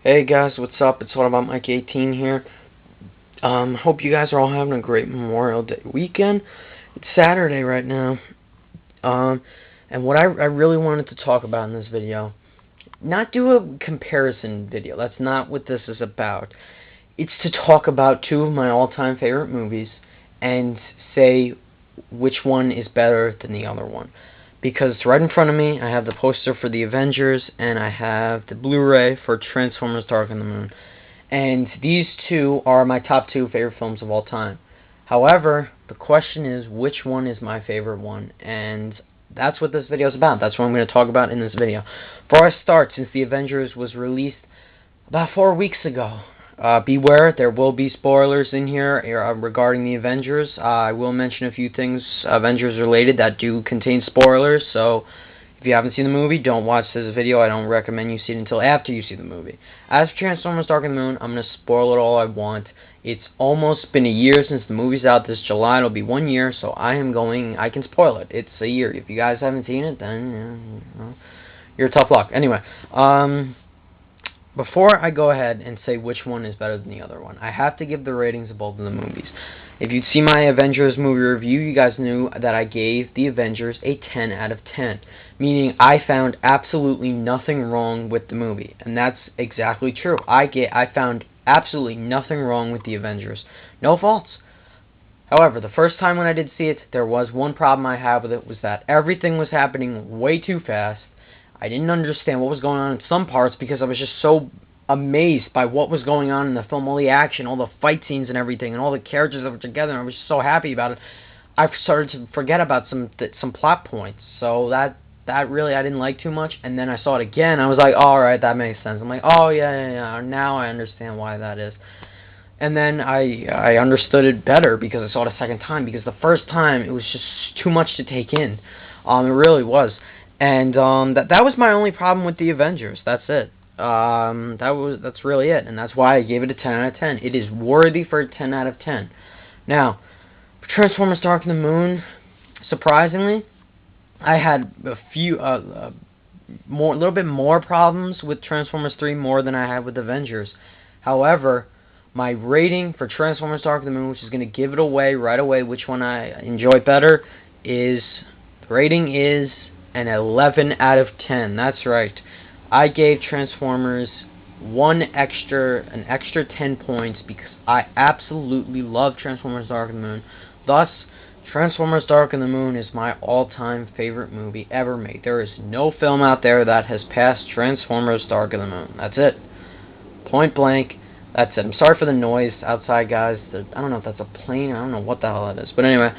Hey guys, what's up? It's all about Mike 18 here. Hope you guys are all having a great Memorial Day weekend. It's Saturday right now. And what I really wanted to talk about in this video, not do a comparison video. That's not what this is about. It's to talk about two of my all-time favorite movies and say which one is better than the other one. Because right in front of me, I have the poster for the Avengers, and I have the Blu-ray for Transformers Dark of the Moon. And these two are my top two favorite films of all time. However, the question is, which one is my favorite one? And that's what this video is about. That's what I'm going to talk about in this video. Before I start, since the Avengers was released about 4 weeks ago, beware, there will be spoilers in here regarding the Avengers. I will mention a few things Avengers related that do contain spoilers, so if you haven't seen the movie, don't watch this video. I don't recommend you see it until after you see the movie. As for Transformers Dark of the Moon, I'm going to spoil it all I want. It's almost been a year since the movie's out. This July it'll be 1 year, so I can spoil it. It's a year. If you guys haven't seen it, then you're tough luck. Anyway, before I go ahead and say which one is better than the other one, I have to give the ratings of both of the movies. If you'd see my Avengers movie review, you guys knew that I gave the Avengers a 10 out of 10, meaning I found absolutely nothing wrong with the movie, and that's exactly true. I found absolutely nothing wrong with the Avengers. No faults. However, the first time when I did see it, there was one problem I had with it, was that everything was happening way too fast. I didn't understand what was going on in some parts because I was just so amazed by what was going on in the film, all the action, all the fight scenes and everything, and all the characters that were together, and I was just so happy about it. I started to forget about some plot points, so that really I didn't like too much, and then I saw it again, I was like, oh, alright, that makes sense. I'm like, oh, yeah, now I understand why that is. And then I understood it better because I saw it a second time, because the first time it was just too much to take in. It really was. And that was my only problem with the Avengers. That's it. That's really it, and that's why I gave it a 10 out of 10. It is worthy for a 10 out of 10. Now, for Transformers Dark of the Moon, surprisingly, I had a little bit more problems with Transformers 3 more than I had with Avengers. However, my rating for Transformers Dark of the Moon, which is going to give it away right away, which one I enjoy better, the rating is an 11 out of 10. That's right. I gave Transformers an extra 10 points because I absolutely love Transformers Dark of the Moon. Thus, Transformers Dark of the Moon is my all-time favorite movie ever made. There is no film out there that has passed Transformers Dark of the Moon. That's it. Point blank. That's it. I'm sorry for the noise outside, guys. I don't know if that's a plane. I don't know what the hell that is. But anyway,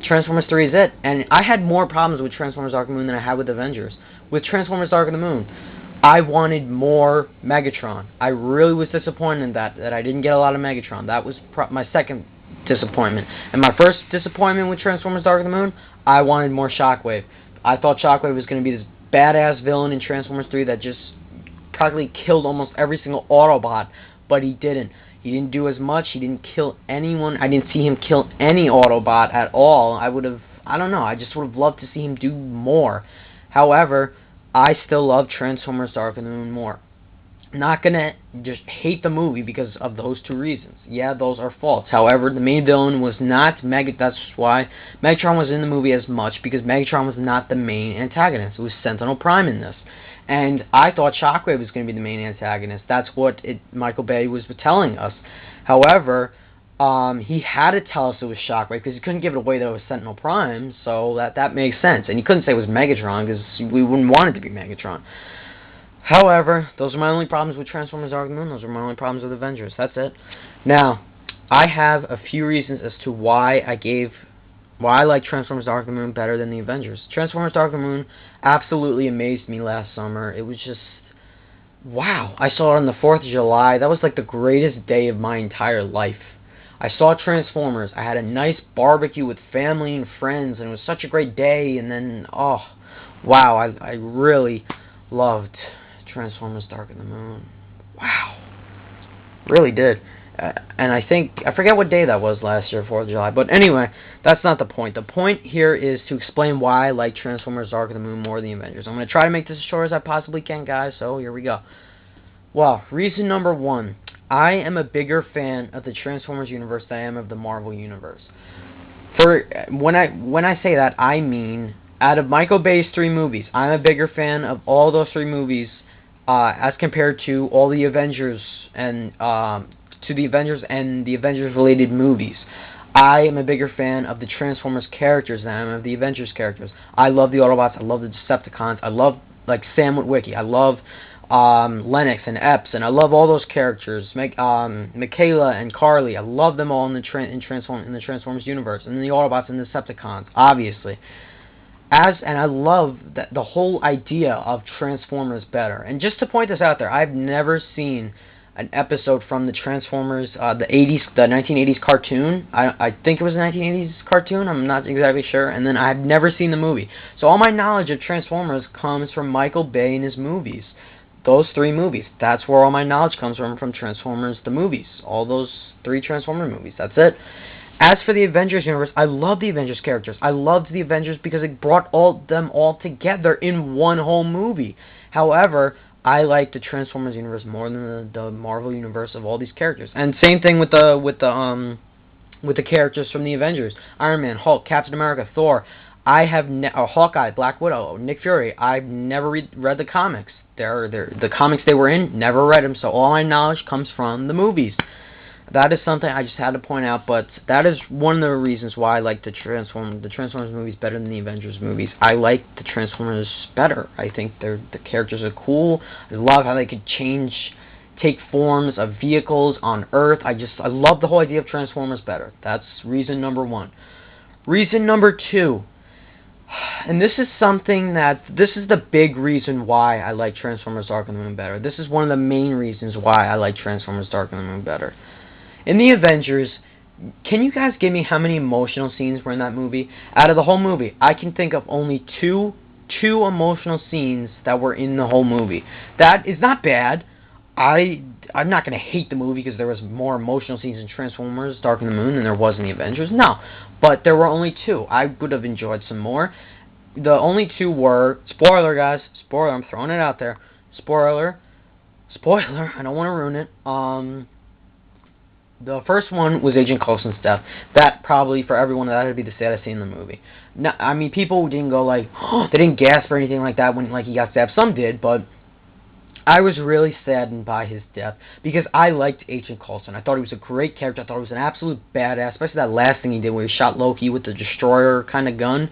Transformers 3 is it. And I had more problems with Transformers Dark of the Moon than I had with Avengers. With Transformers Dark of the Moon, I wanted more Megatron. I really was disappointed in that I didn't get a lot of Megatron. That was my second disappointment. And my first disappointment with Transformers Dark of the Moon, I wanted more Shockwave. I thought Shockwave was going to be this badass villain in Transformers 3 that just practically killed almost every single Autobot, but he didn't. He didn't do as much. He didn't kill anyone. I didn't see him kill any Autobot at all. I don't know, I just would have loved to see him do more. However, I still love Transformers Dark of the Moon more. Not gonna just hate the movie because of those two reasons. Yeah, those are faults. However, the main villain was not that's why Megatron was in the movie as much, because Megatron was not the main antagonist. It was Sentinel Prime in this. And I thought Shockwave was going to be the main antagonist. That's what Michael Bay was telling us. However, he had to tell us it was Shockwave because he couldn't give it away that it was Sentinel Prime, so that makes sense. And he couldn't say it was Megatron because we wouldn't want it to be Megatron. However, those are my only problems with Transformers Dark of the Moon. Those are my only problems with Avengers. That's it. Now, I have a few reasons as to why I like Transformers Dark of the Moon better than the Avengers. Transformers Dark of the Moon absolutely amazed me last summer. It was just, wow. I saw it on the 4th of July. That was like the greatest day of my entire life. I saw Transformers. I had a nice barbecue with family and friends, and it was such a great day. And then, oh, wow, I really loved Transformers Dark of the Moon. Wow. Really did. And I forget what day that was last year, 4th of July. But anyway, that's not the point. The point here is to explain why I like Transformers Dark of the Moon more than the Avengers. I'm going to try to make this as short as I possibly can, guys, so here we go. Well, reason number one, I am a bigger fan of the Transformers universe than I am of the Marvel universe. For when I say that, I mean out of Michael Bay's three movies, I'm a bigger fan of all those three movies as compared to all the Avengers and the Avengers related movies. I am a bigger fan of the Transformers characters than I am of the Avengers characters. I love the Autobots. I love the Decepticons. I love like Sam Witwicky. I love Lennox and Epps, and I love all those characters. Michaela and Carly. I love them all in the Transformers universe, and the Autobots and the Decepticons, obviously. And I love the whole idea of Transformers better. And just to point this out there, I've never seen an episode from the Transformers, the 1980s cartoon. I think it was a 1980s cartoon. I'm not exactly sure. And then I've never seen the movie. So all my knowledge of Transformers comes from Michael Bay and his movies. Those three movies. That's where all my knowledge comes from Transformers, the movies. All those three Transformer movies. That's it. As for the Avengers universe, I love the Avengers characters. I loved the Avengers because it brought them all together in one whole movie. However, I like the Transformers universe more than the Marvel universe of all these characters. And same thing with the characters from the Avengers: Iron Man, Hulk, Captain America, Thor. Hawkeye, Black Widow, Nick Fury. I've never read the comics. The comics they were in, never read them. So all my knowledge comes from the movies. That is something I just had to point out, but that is one of the reasons why I like the Transformers movies better than the Avengers movies. I like the Transformers better. I think the characters are cool. I love how they could take forms of vehicles on Earth. I love the whole idea of Transformers better. That's reason number one. Reason number two, and this is the big reason why I like Transformers Dark of the Moon better. This is one of the main reasons why I like Transformers Dark of the Moon better. In the Avengers, can you guys give me how many emotional scenes were in that movie? Out of the whole movie, I can think of only two emotional scenes that were in the whole movie. That is not bad. I'm not going to hate the movie because there was more emotional scenes in Transformers Dark of the Moon than there was in the Avengers. No, but there were only two. I would have enjoyed some more. The only two were, spoiler guys, spoiler, I'm throwing it out there. Spoiler, I don't want to ruin it. The first one was Agent Coulson's death. That probably, for everyone, that would be the saddest scene in the movie. No, I mean, people didn't go like, oh, they didn't gasp or anything like that when he got stabbed. Some did, but I was really saddened by his death because I liked Agent Coulson. I thought he was a great character. I thought he was an absolute badass, especially that last thing he did where he shot Loki with the destroyer kind of gun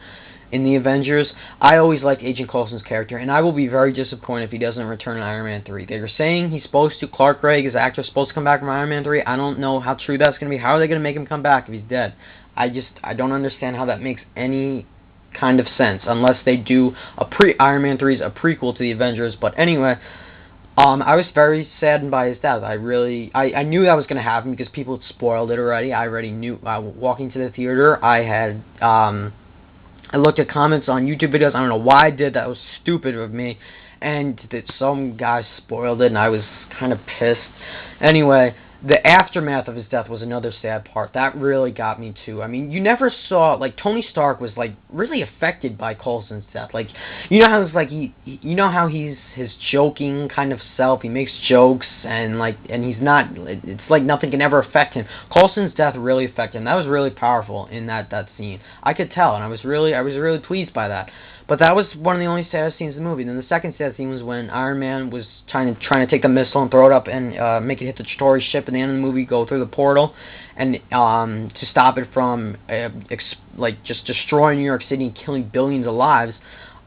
in the Avengers. I always liked Agent Coulson's character, and I will be very disappointed if he doesn't return in Iron Man 3. They're saying he's supposed to, Clark Gregg, his actor, is supposed to come back from Iron Man 3. I don't know how true that's going to be. How are they going to make him come back if he's dead? I don't understand how that makes any kind of sense, unless they do Iron Man 3 is a prequel to the Avengers. But anyway, I was very saddened by his death. I knew that was going to happen because people had spoiled it already. I already knew. Walking to the theater, I looked at comments on YouTube videos. I don't know why I did that. It was stupid of me. And that some guy spoiled it, and I was kind of pissed. Anyway, the aftermath of his death was another sad part. That really got me too. I mean, you never saw, like, Tony Stark was like really affected by Coulson's death. Like, you know how it's like you know how he's his joking kind of self. He makes jokes and he's not. It's like nothing can ever affect him. Coulson's death really affected him. That was really powerful in that scene. I could tell, and I was really pleased by that. But that was one of the only saddest scenes in the movie. Then the second sad scene was when Iron Man was trying to take the missile and throw it up and make it hit the Chitauri ship at the end of the movie, go through the portal, and to stop it from just destroying New York City and killing billions of lives.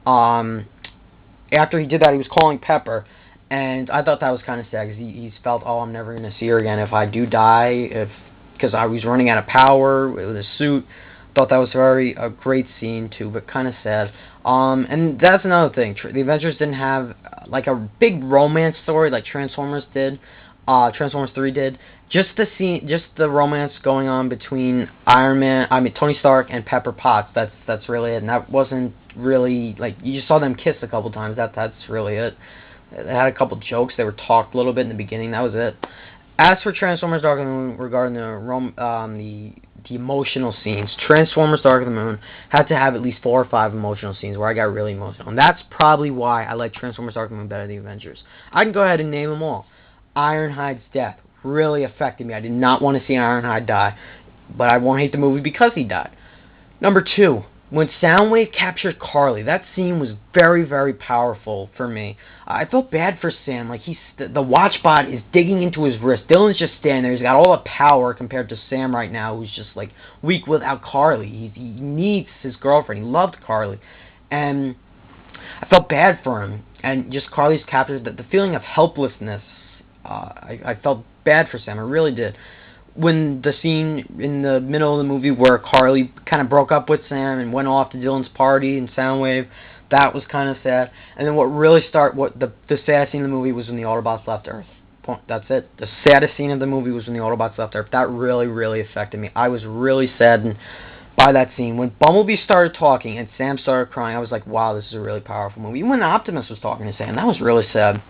After he did that, he was calling Pepper, and I thought that was kind of sad because he felt, oh, I'm never going to see her again if I do die, because I was running out of power with his suit. Thought that was a great scene too, but kind of sad. And that's another thing. The Avengers didn't have like a big romance story like Transformers did. Transformers 3 did. Just the romance going on between Tony Stark and Pepper Potts. That's really it. And that wasn't really like, you just saw them kiss a couple times. That's really it. They had a couple jokes. They were talked a little bit in the beginning. That was it. As for Transformers Dark of the Moon, regarding the emotional scenes, Transformers Dark of the Moon had to have at least 4 or 5 emotional scenes where I got really emotional. And that's probably why I like Transformers Dark of the Moon better than the Avengers. I can go ahead and name them all. Ironhide's death really affected me. I did not want to see Ironhide die, but I won't hate the movie because he died. Number 2, when Soundwave captured Carly, that scene was very, very powerful for me. I felt bad for Sam. Like, the Watchbot is digging into his wrist. Dylan's just standing there. He's got all the power compared to Sam right now, who's just, like, weak without Carly. He needs his girlfriend. He loved Carly. And I felt bad for him. And just Carly's captured, the feeling of helplessness, I felt bad for Sam. I really did. When the scene in the middle of the movie where Carly kind of broke up with Sam and went off to Dylan's party and Soundwave, that was kind of sad. And then the saddest scene of the movie was when the Autobots left Earth. That's it. The saddest scene of the movie was when the Autobots left Earth. That really, really affected me. I was really saddened by that scene. When Bumblebee started talking and Sam started crying, I was like, wow, this is a really powerful movie. Even when Optimus was talking to Sam, that was really sad.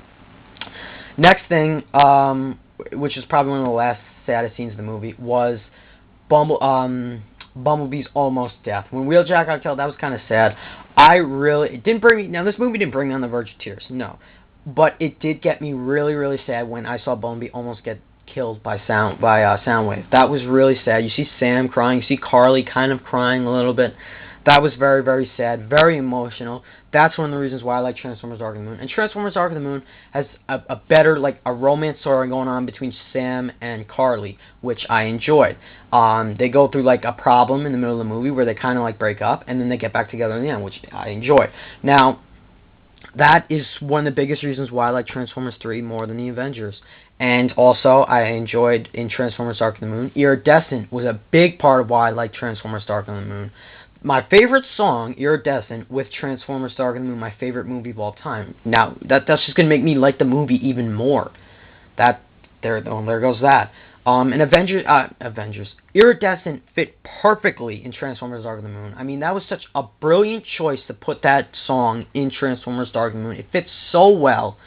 Next thing, which is probably one of the last saddest scenes of the movie, was Bumblebee's almost death. When Wheeljack got killed, that was kind of sad. It didn't bring me, now this movie didn't bring me on the verge of tears, no. But it did get me really, really sad when I saw Bumblebee almost get killed by Soundwave. That was really sad. You see Sam crying, you see Carly kind of crying a little bit. That was very, very sad, very emotional. That's one of the reasons why I like Transformers Dark of the Moon. And Transformers Dark of the Moon has a better, like, a romance story going on between Sam and Carly, which I enjoyed. They go through, like, a problem in the middle of the movie where they kind of, like, break up, and then they get back together in the end, which I enjoy. Now, that is one of the biggest reasons why I like Transformers 3 more than the Avengers. And also, I enjoyed in Transformers Dark of the Moon, Iridescent was a big part of why I like Transformers Dark of the Moon. My favorite song, Iridescent, with Transformers Dark of the Moon, my favorite movie of all time. Now, that's just going to make me like the movie even more. There goes that. And Avengers, Iridescent fit perfectly in Transformers Dark of the Moon. I mean, that was such a brilliant choice to put that song in Transformers Dark of the Moon. It fits so well.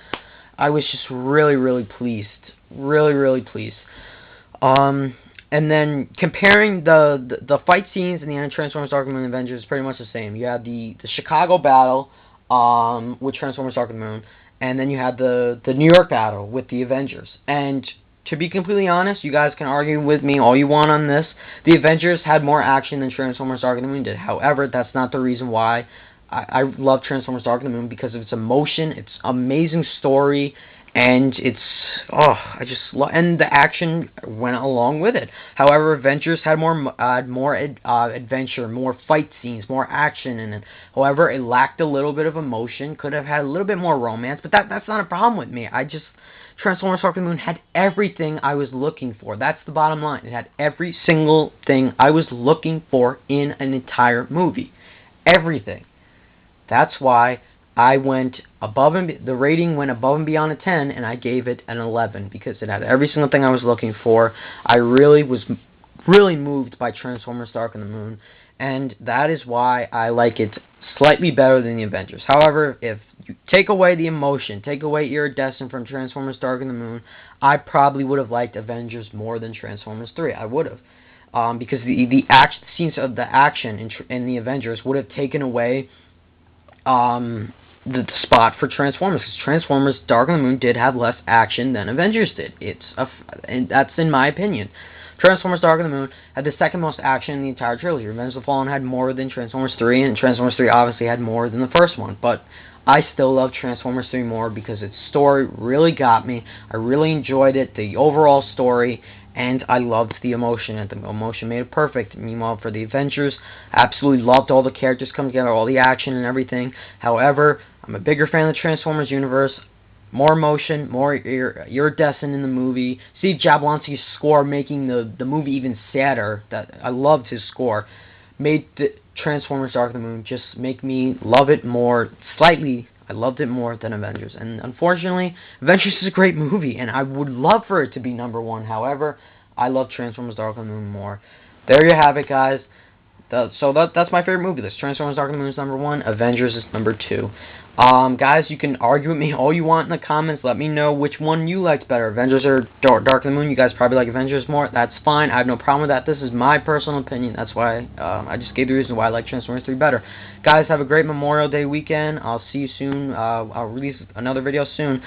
I was just really, really pleased. Really, really pleased. And then comparing the fight scenes in the end of Transformers Dark of the Moon and Avengers is pretty much the same. You had the Chicago battle with Transformers Dark of the Moon, and then you had the New York battle with the Avengers. And to be completely honest, you guys can argue with me all you want on this. The Avengers had more action than Transformers Dark of the Moon did. However, that's not the reason why I love Transformers Dark of the Moon, because of its emotion, its amazing story, and and the action went along with it. However, Avengers had more adventure, more fight scenes, more action in it. However, it lacked a little bit of emotion, could have had a little bit more romance, but that's not a problem with me. Transformers Dark of the Moon had everything I was looking for. That's the bottom line. It had every single thing I was looking for in an entire movie. Everything. That's why I went the rating went above and beyond a 10, and I gave it an 11, because it had every single thing I was looking for. I really was moved by Transformers Dark of the Moon, and that is why I like it slightly better than the Avengers. However, if you take away the emotion, take away Iridescent from Transformers Dark of the Moon, I probably would have liked Avengers more than Transformers 3. I would have. Because the scenes of the action in the Avengers would have taken away the spot for Transformers, because Transformers Dark of the Moon did have less action than Avengers did. And that's in my opinion. Transformers Dark of the Moon had the second most action in the entire trilogy. Revenge of the Fallen had more than Transformers 3, and Transformers 3 obviously had more than the first one. But I still love Transformers 3 more because its story really got me. I really enjoyed it, the overall story, and I loved the emotion, and the emotion made it perfect. Meanwhile, for the Avengers, I absolutely loved all the characters coming together, all the action and everything. However, I'm a bigger fan of the Transformers universe. More emotion, more iridescent in the movie. Steve Jablonski's score making the movie even sadder. I loved his score. Made the Transformers Dark of the Moon just make me love it more. Slightly, I loved it more than Avengers. And unfortunately, Avengers is a great movie, and I would love for it to be #1. However, I love Transformers Dark of the Moon more. There you have it, guys. So that's my favorite movie list. Transformers Dark of the Moon is #1. Avengers is #2. Guys, you can argue with me all you want in the comments. Let me know which one you liked better, Avengers or Dark of the Moon. You guys probably like Avengers more. That's fine. I have no problem with that. This is my personal opinion. That's why I just gave the reason why I like Transformers 3 better. Guys, have a great Memorial Day weekend. I'll see you soon. I'll release another video soon.